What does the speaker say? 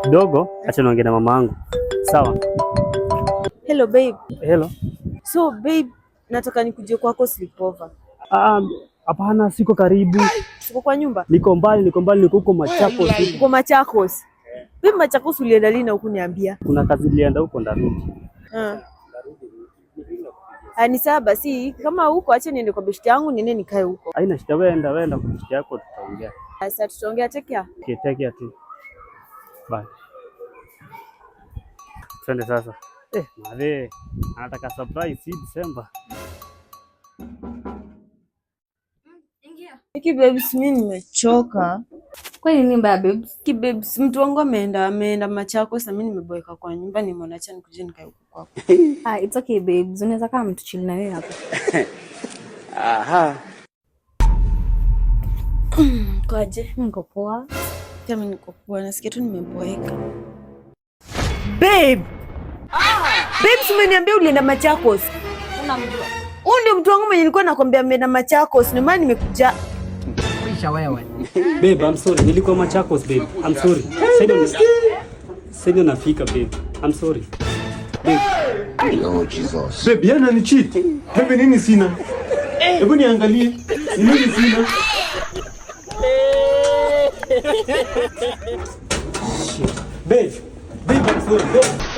Kidogo acha niongee na mama yangu. Sawa. Hello babe. Hello. So babe, nataka nikuje kwako sleepover. Hapana, siko karibu. Siko kwa nyumba? Niko mbali, niko huko Machakos. Uko Machakos? Babe, Machakos ulienda lini na hukuniambia? Kuna kazi nilienda huko ndarudi. Ni sawa basi, kama huko acha niende kwa beshte yangu niende nikae huko. Haina shida, wenda kwa beshte yako tutaongea. Sasa tutaongea, take care. Okay, take care too. Bye. Twende sasa. Mave, anataka surprise hii December. Iki babes, mimi nimechoka. Kwa nini mbaya babes? Ki babes, mtu wangu ameenda Machakos na mimi nimeboeka kwa nyumba, nimeona acha nikuje nikae huko kwako. It's okay babes, unaweza kama mtu chill na wewe hapo. Aha. Kwaje? Niko poa. Kama niko poa, nasikia tu nimeboeka. Babe! Babes, umeniambia ulienda Machakos. Unamjua? Huyu ndio mtu wangu mwenye nilikuwa nakwambia ameenda Machakos, ndio maana nimekuja. Kisha wewe. Babe, I'm sorry. Nilikuwa Machakos, babe. I'm sorry. Sasa nafika, babe. I'm sorry. Babe. Oh Jesus. Babe, yana ni cheat. Babe, nini sina? Hebu niangalie. Nini sina? Babe, I'm sorry. Babe.